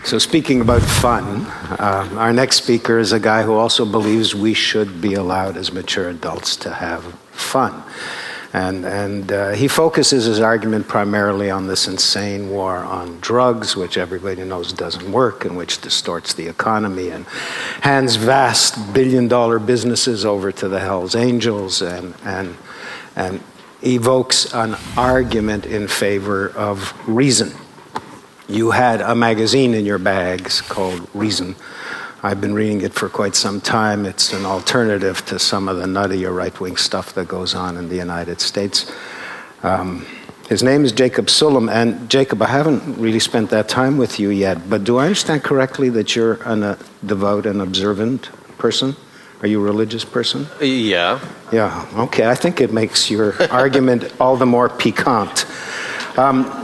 So speaking about fun, our next speaker is a guy who also believes we should be allowed as mature adults to have fun. And he focuses his argument primarily on this insane war on drugs, which everybody knows doesn't work and which distorts the economy and hands vast billion-dollar businesses over to the Hells Angels and evokes an argument in favor of reason. You had a magazine in your bags called Reason. I've been reading it for quite some time. It's an alternative to some of the nuttier right-wing stuff that goes on in the United States. His name is Jacob Sullum, and Jacob, I haven't really spent that time with you yet, but do I understand correctly that you're a devout and observant person? Are you a religious person? Yeah. Yeah, okay. I think it makes your argument all the more piquant.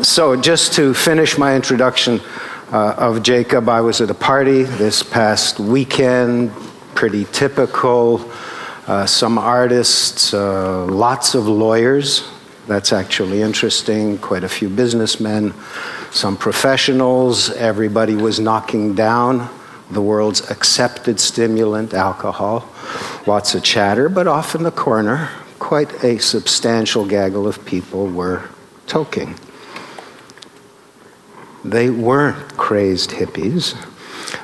So just to finish my introduction of Jacob, I was at a party this past weekend, pretty typical, some artists, lots of lawyers. That's actually interesting, quite a few businessmen, some professionals. Everybody was knocking down the world's accepted stimulant, alcohol. Lots of chatter, but off in the corner, quite a substantial gaggle of people were toking. They weren't crazed hippies.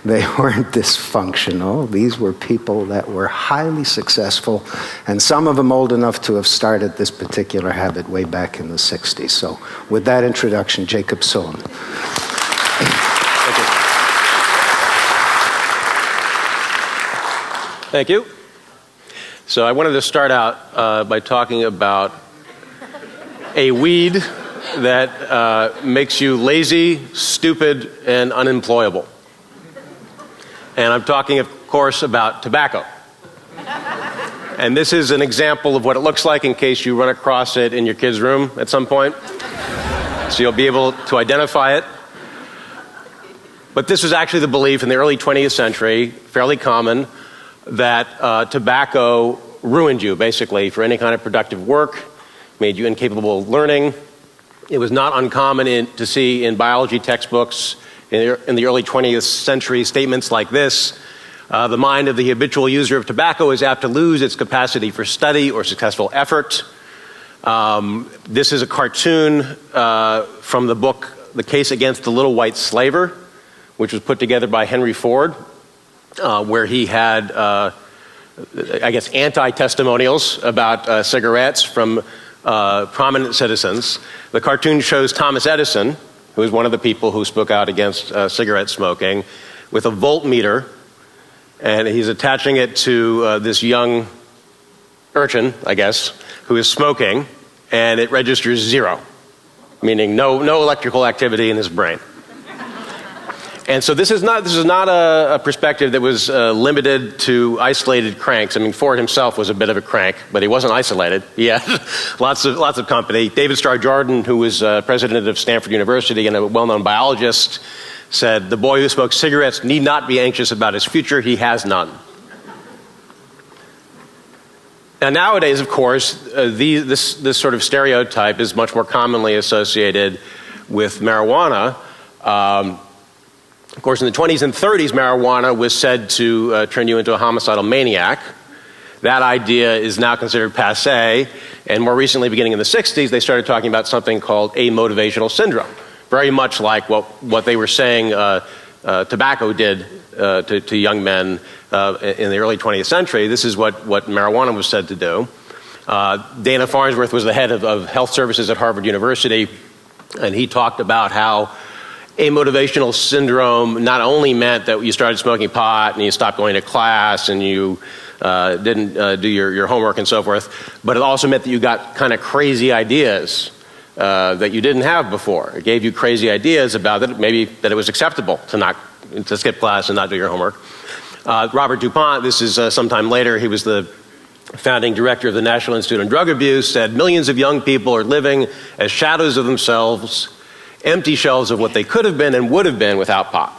They weren't dysfunctional. These were people that were highly successful, and some of them old enough to have started this particular habit way back in the 60s. So with that introduction, Jacob Sullum. Thank you. So I wanted to start out by talking about a weed that makes you lazy, stupid, and unemployable. And I'm talking, of course, about tobacco. And this is an example of what it looks like in case you run across it in your kid's room at some point. So you'll be able to identify it. But this was actually the belief in the early 20th century, fairly common, that tobacco ruined you, basically, for any kind of productive work, made you incapable of learning. It was not uncommon to see in biology textbooks in the early 20th century statements like this: the mind of the habitual user of tobacco is apt to lose its capacity for study or successful effort. This is a cartoon from the book The Case Against the Little White Slaver, which was put together by Henry Ford, where he had, anti-testimonials about cigarettes from prominent citizens. The cartoon shows Thomas Edison, who was one of the people who spoke out against cigarette smoking, with a voltmeter, and he's attaching it to this young urchin, I guess, who is smoking, and it registers 0, meaning no electrical activity in his brain. And so this is not a perspective that was limited to isolated cranks. I mean, Ford himself was a bit of a crank, but he wasn't isolated. He had lots of company. David Starr Jordan, who was president of Stanford University and a well-known biologist, said, "The boy who smokes cigarettes need not be anxious about his future. He has none." Now, nowadays, of course, this sort of stereotype is much more commonly associated with marijuana. Of course, in the 20s and 30s, marijuana was said to turn you into a homicidal maniac. That idea is now considered passé, and more recently, beginning in the 60s, they started talking about something called amotivational syndrome, very much like what they were saying tobacco did to young men in the early 20th century. This is what marijuana was said to do. Dana Farnsworth was the head of health services at Harvard University, and he talked about how amotivational syndrome not only meant that you started smoking pot and you stopped going to class and you didn't do your homework and so forth, but it also meant that you got kind of crazy ideas that you didn't have before. It gave you crazy ideas about it, maybe that it was acceptable to skip class and not do your homework. Robert DuPont, this is sometime later, he was the founding director of the National Institute on Drug Abuse, said millions of young people are living as shadows of themselves, empty shells of what they could have been and would have been without pot.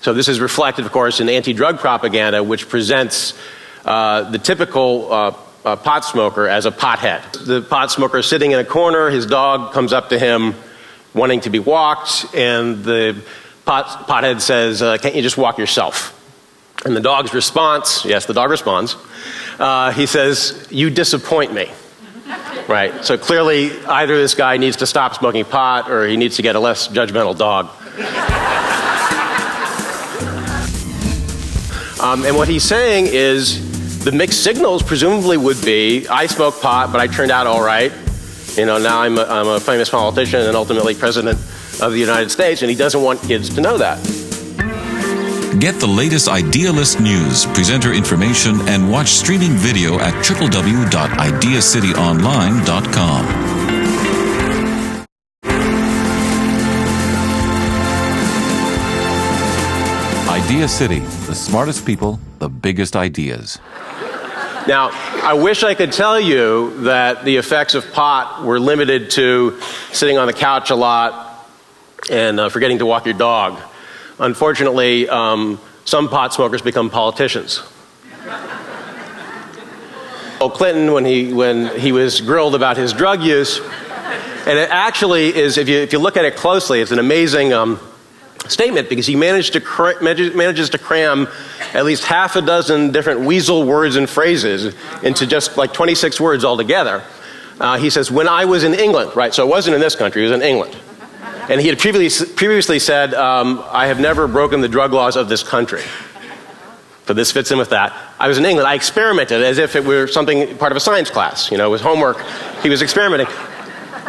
So this is reflected, of course, in anti-drug propaganda, which presents the typical pot smoker as a pothead. The pot smoker is sitting in a corner, his dog comes up to him wanting to be walked, and the Pothead says, can't you just walk yourself? And the dog's response, yes, the dog responds, he says, you disappoint me. Right, so clearly either this guy needs to stop smoking pot or he needs to get a less judgmental dog. And what he's saying is the mixed signals presumably would be, I smoked pot, but I turned out all right. You know, now I'm a famous politician and ultimately president of the United States, and he doesn't want kids to know that. Get the latest Idealist news, presenter information, and watch streaming video at www.ideacityonline.com. Idea City, the smartest people, the biggest ideas. Now, I wish I could tell you that the effects of pot were limited to sitting on the couch a lot and forgetting to walk your dog. Unfortunately, some pot smokers become politicians. Bill Clinton, when he was grilled about his drug use, and it actually is, if you look at it closely, it's an amazing statement because he manages to cram at least half a dozen different weasel words and phrases into just like 26 words altogether. He says, when I was in England, right, so it wasn't in this country, it was in England. And he had previously said, I have never broken the drug laws of this country. So this fits in with that. I was in England, I experimented as if it were something, part of a science class. You know, it was homework. He was experimenting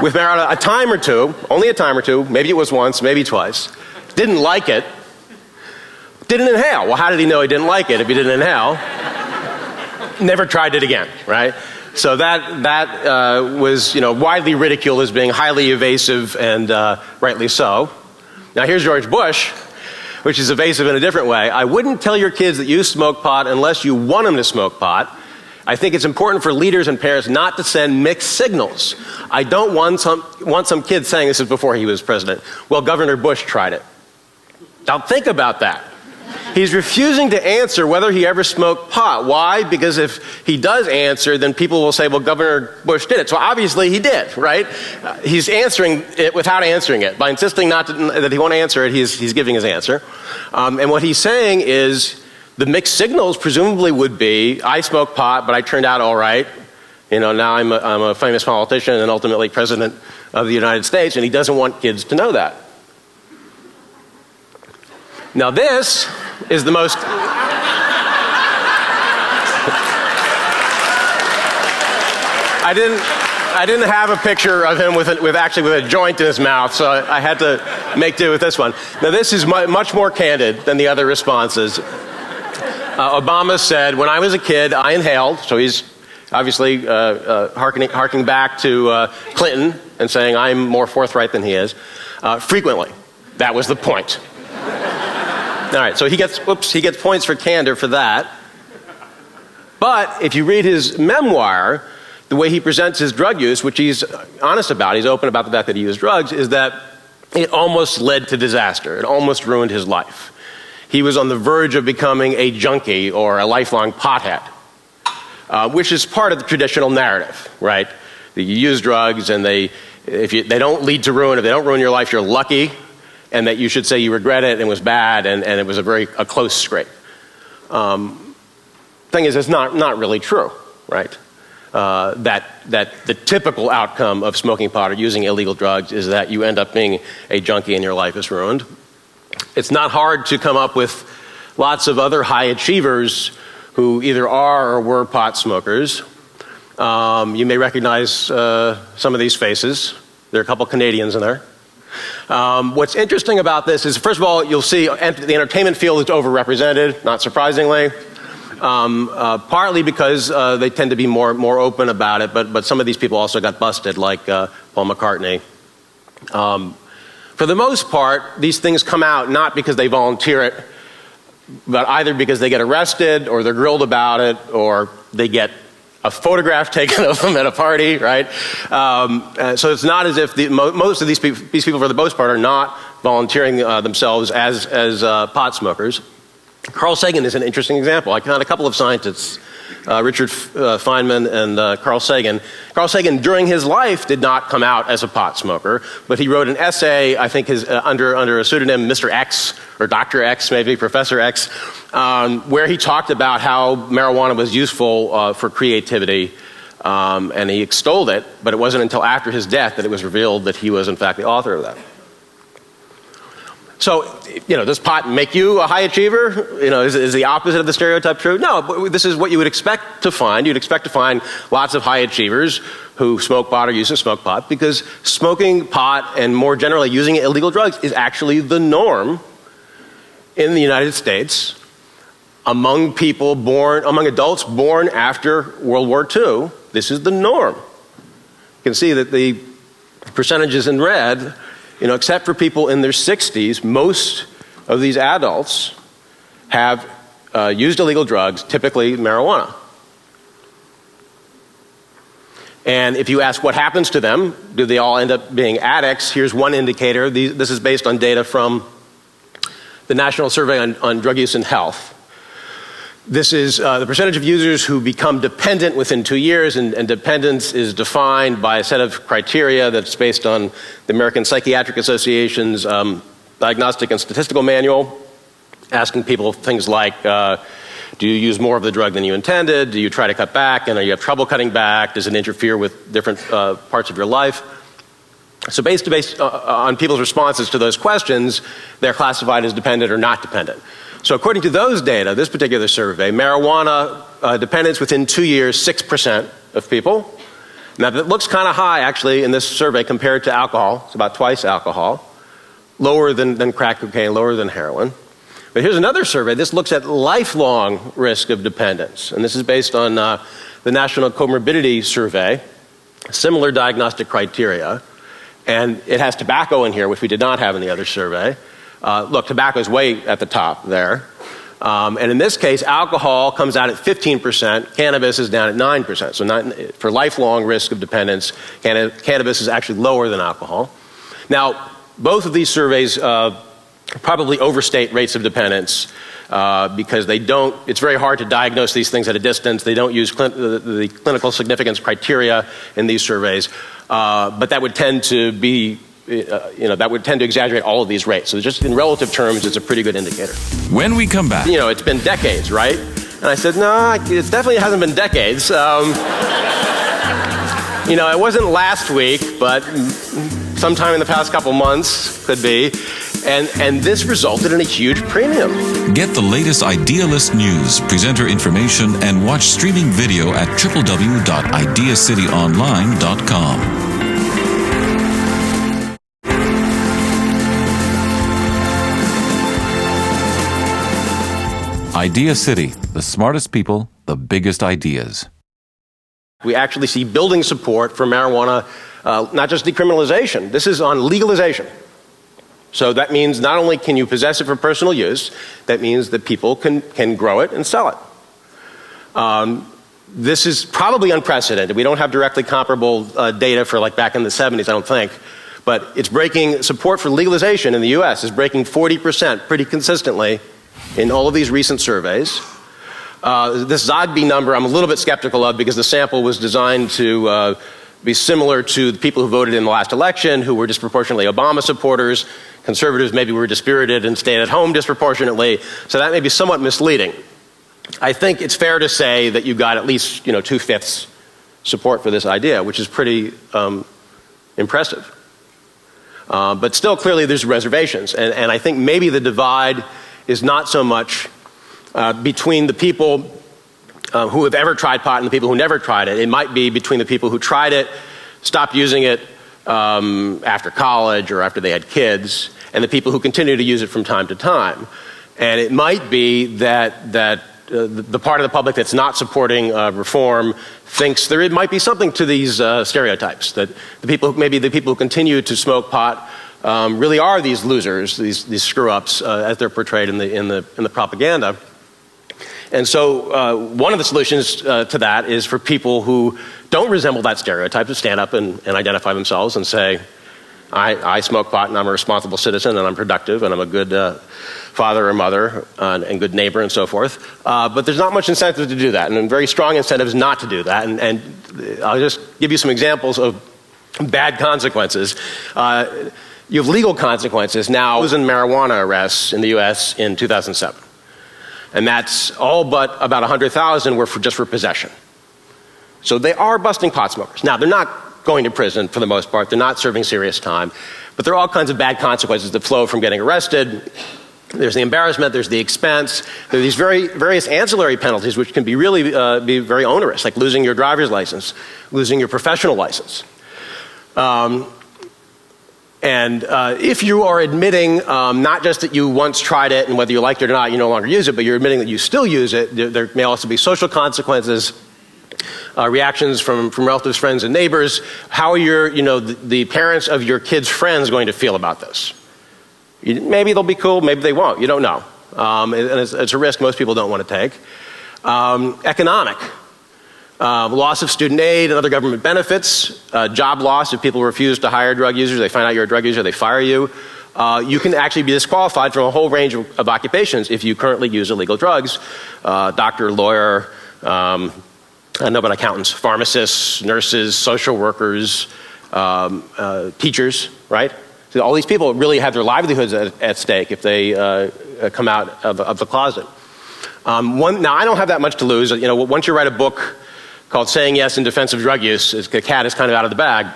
with marijuana a time or two, only a time or two, maybe it was once, maybe twice. Didn't like it. Didn't inhale. Well, how did he know he didn't like it if he didn't inhale? Never tried it again, right? So that was, you know, widely ridiculed as being highly evasive and rightly so. Now here's George Bush, which is evasive in a different way. I wouldn't tell your kids that you smoke pot unless you want them to smoke pot. I think it's important for leaders and parents not to send mixed signals. I don't want some kids saying, this is before he was president, well, Governor Bush tried it. Now think about that. He's refusing to answer whether he ever smoked pot. Why? Because if he does answer, then people will say, well, Governor Bush did it. So obviously he did, right? He's answering it without answering it. By insisting that he won't answer it, he's giving his answer. And what he's saying is the mixed signals presumably would be, I smoked pot, but I turned out all right. You know, now I'm a famous politician and ultimately president of the United States, and he doesn't want kids to know that. Now this is the most... I didn't have a picture of him with a joint in his mouth, so I had to make do with this one. Now this is much more candid than the other responses. Obama said, when I was a kid, I inhaled, so he's obviously harking back to Clinton and saying I'm more forthright than he is, frequently. That was the point. All right, so he gets points for candor for that. But if you read his memoir, the way he presents his drug use, which he's honest about, he's open about the fact that he used drugs, is that it almost led to disaster. It almost ruined his life. He was on the verge of becoming a junkie or a lifelong pothead, which is part of the traditional narrative, right? That you use drugs and they don't lead to ruin. If they don't ruin your life, you're lucky. And that you should say you regret it and it was bad and it was a close scrape. Thing is, it's not really true, right? That the typical outcome of smoking pot or using illegal drugs is that you end up being a junkie and your life is ruined. It's not hard to come up with lots of other high achievers who either are or were pot smokers. You may recognize some of these faces. There are a couple Canadians in there. What's interesting about this is, first of all, you'll see the entertainment field is overrepresented, not surprisingly. Partly because they tend to be more open about it, but some of these people also got busted, like Paul McCartney. For the most part, these things come out not because they volunteer it, but either because they get arrested, or they're grilled about it, or they get a photograph taken of them at a party, right? So it's not as if most of these people, for the most part, are not volunteering themselves as pot smokers. Carl Sagan is an interesting example. I found a couple of scientists Richard Feynman and Carl Sagan. Carl Sagan, during his life, did not come out as a pot smoker, but he wrote an essay, I think under a pseudonym, Mr. X, or Dr. X, maybe, Professor X, where he talked about how marijuana was useful for creativity, and he extolled it, but it wasn't until after his death that it was revealed that he was, in fact, the author of that. So, does pot make you a high achiever? Is the opposite of the stereotype true? No, but this is what you would expect to find. You'd expect to find lots of high achievers who smoke pot or used to smoke pot, because smoking pot and more generally using illegal drugs is actually the norm in the United States among adults born after World War II. This is the norm. You can see that the percentages in red, except for people in their 60s, most of these adults have used illegal drugs, typically marijuana. And if you ask what happens to them, do they all end up being addicts? Here's one indicator. This is based on data from the National Survey on Drug Use and Health. This is the percentage of users who become dependent within 2 years, and dependence is defined by a set of criteria that's based on the American Psychiatric Association's Diagnostic and Statistical Manual, asking people things like, do you use more of the drug than you intended? Do you try to cut back, and do you have trouble cutting back? Does it interfere with different parts of your life? So based on people's responses to those questions, they're classified as dependent or not dependent. So according to those data, this particular survey, marijuana dependence within 2 years, 6% of people. Now that looks kind of high actually in this survey compared to alcohol. It's about twice alcohol. Lower than crack cocaine, lower than heroin. But here's another survey. This looks at lifelong risk of dependence. And this is based on the National Comorbidity Survey, similar diagnostic criteria. And it has tobacco in here, which we did not have in the other survey. Look, tobacco is way at the top there. And in this case, alcohol comes out at 15%, cannabis is down at 9%. So for lifelong risk of dependence, cannabis is actually lower than alcohol. Now, both of these surveys probably overstate rates of dependence because it's very hard to diagnose these things at a distance. They don't use the clinical significance criteria in these surveys, but that would tend to be that would tend to exaggerate all of these rates. So just in relative terms, it's a pretty good indicator. When we come back. It's been decades, right? And I said, no, it definitely hasn't been decades. It wasn't last week, but sometime in the past couple months, could be. And this resulted in a huge premium. Get the latest Idealist news, presenter information, and watch streaming video at www.ideacityonline.com. Idea City, the smartest people, the biggest ideas. We actually see building support for marijuana, not just decriminalization. This is on legalization. So that means not only can you possess it for personal use, that means that people can grow it and sell it. This is probably unprecedented. We don't have directly comparable data for like back in the 70s, I don't think. But it's breaking, support for legalization in the US is breaking 40% pretty consistently in all of these recent surveys. This Zogby number I'm a little bit skeptical of because the sample was designed to be similar to the people who voted in the last election who were disproportionately Obama supporters. Conservatives maybe were dispirited and stayed at home disproportionately. So that may be somewhat misleading. I think it's fair to say that you got at least 2/5 support for this idea, which is pretty impressive. But still, clearly there's reservations. And I think maybe the divide is not so much between the people who have ever tried pot and the people who never tried it. It might be between the people who tried it, stopped using it after college or after they had kids, and the people who continue to use it from time to time. And it might be that the part of the public that's not supporting reform thinks there might be something to these stereotypes, that the people who continue to smoke pot really are these losers, these screw-ups, as they're portrayed in the propaganda. And so one of the solutions to that is for people who don't resemble that stereotype to stand up and identify themselves and say, I smoke pot and I'm a responsible citizen and I'm productive and I'm a good father or mother and good neighbor and so forth. But there's not much incentive to do that, and very strong incentives not to do that. And I'll just give you some examples of bad consequences. You have legal consequences. Now, in marijuana arrests in the U.S. in 2007. And that's all but about 100,000 were just for possession. So they are busting pot smokers. Now, they're not going to prison for the most part. They're not serving serious time. But there are all kinds of bad consequences that flow from getting arrested. There's the embarrassment, there's the expense, there are these various ancillary penalties which can be really be very onerous, like losing your driver's license, losing your professional license. If you are admitting not just that you once tried it and whether you liked it or not, you no longer use it, but you're admitting that you still use it, there may also be social consequences, reactions from relatives, friends, and neighbors. How are the parents of your kids' friends going to feel about this? Maybe they'll be cool, maybe they won't. You don't know. And it's a risk most people don't want to take. Economic. Loss of student aid and other government benefits. Job loss if people refuse to hire drug users. They find out you're a drug user, they fire you. You can actually be disqualified from a whole range of occupations if you currently use illegal drugs. Doctor, lawyer, accountants, pharmacists, nurses, social workers, teachers, right? So all these people really have their livelihoods at stake if they come out of the closet. Now, I don't have that much to lose. Once you write a book called Saying Yes in Defense of Drug Use, the cat is kind of out of the bag.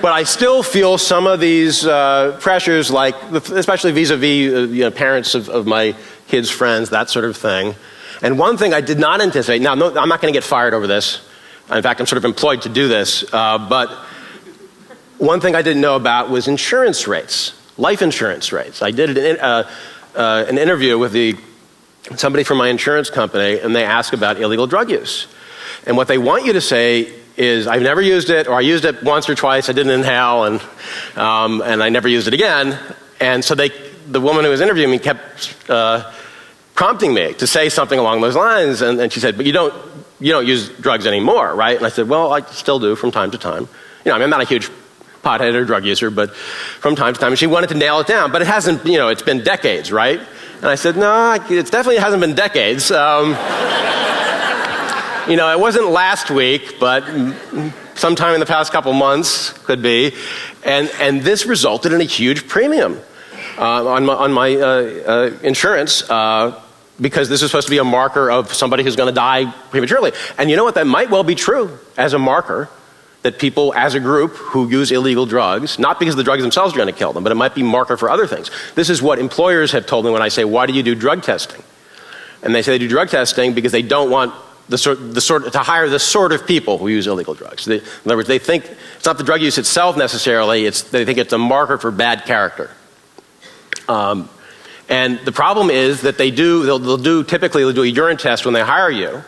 But I still feel some of these pressures, like especially vis-a-vis parents of my kids' friends, that sort of thing. And one thing I did not anticipate, now no, I'm not going to get fired over this. In fact, I'm sort of employed to do this. But one thing I didn't know about was insurance rates, life insurance rates. I did an interview with somebody from my insurance company, and they asked about illegal drug use. And what they want you to say is, I've never used it, or I used it once or twice, I didn't inhale, and I never used it again. And so the woman who was interviewing me kept prompting me to say something along those lines, and she said, but you don't use drugs anymore, right? And I said, well, I still do from time to time. I'm not a huge pothead or drug user, but from time to time. And she wanted to nail it down, but it hasn't, it's been decades, right? And I said, no, it definitely hasn't been decades. It wasn't last week, but sometime in the past couple months, could be. And this resulted in a huge premium on my insurance because this is supposed to be a marker of somebody who's going to die prematurely. And you know what? That might well be true as a marker that people as a group who use illegal drugs, not because the drugs themselves are going to kill them, but it might be a marker for other things. This is what employers have told me when I say, why do you do drug testing? And they say they do drug testing because they don't want to hire the sort of people who use illegal drugs. In other words, they think it's not the drug use itself necessarily, they think it's a marker for bad character. And the problem is that they'll do a urine test when they hire you.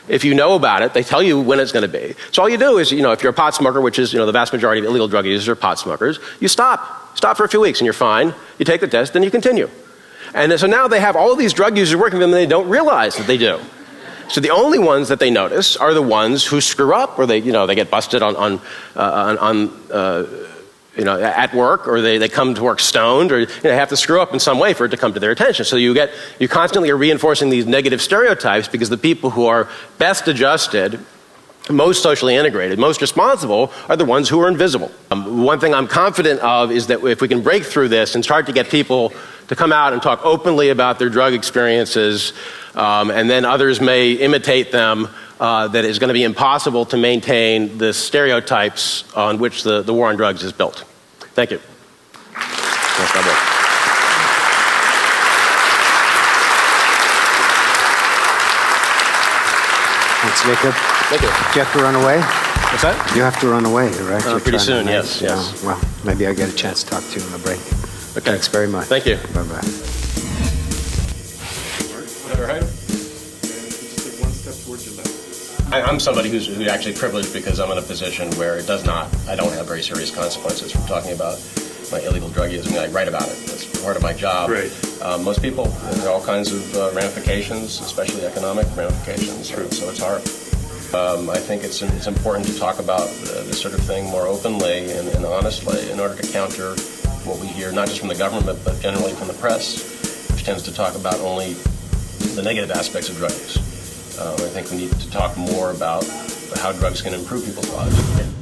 If you know about it, they tell you when it's going to be. So all you do is, if you're a pot smoker, which is, the vast majority of illegal drug users are pot smokers, you stop for a few weeks and you're fine. You take the test, then you continue. And so now they have all of these drug users working with them and they don't realize that they do. So the only ones that they notice are the ones who screw up, or they get busted at work, or they come to work stoned, or they have to screw up in some way for it to come to their attention. So you constantly are reinforcing these negative stereotypes because the people who are best adjusted, most socially integrated, most responsible are the ones who are invisible. One thing I'm confident of is that if we can break through this and start to get people to come out and talk openly about their drug experiences, and then others may imitate them, that it's going to be impossible to maintain the stereotypes on which the war on drugs is built. Thank you. Thanks, Jacob. Thank you. Do you have to run away? What's that? You have to run away, right? Pretty soon, yes. Well, maybe I get a chance to talk to you on the break. Okay. Thanks very much. Thank you. Bye-bye. All right. I'm somebody who's actually privileged because I'm in a position where I don't have very serious consequences from talking about my illegal drug use. I write about it. That's part of my job. Right. Most people, there are all kinds of ramifications, especially economic ramifications. So it's hard. I think it's important to talk about this sort of thing more openly and honestly in order to counter what we hear, not just from the government, but generally from the press, which tends to talk about only the negative aspects of drug use. I think we need to talk more about how drugs can improve people's lives.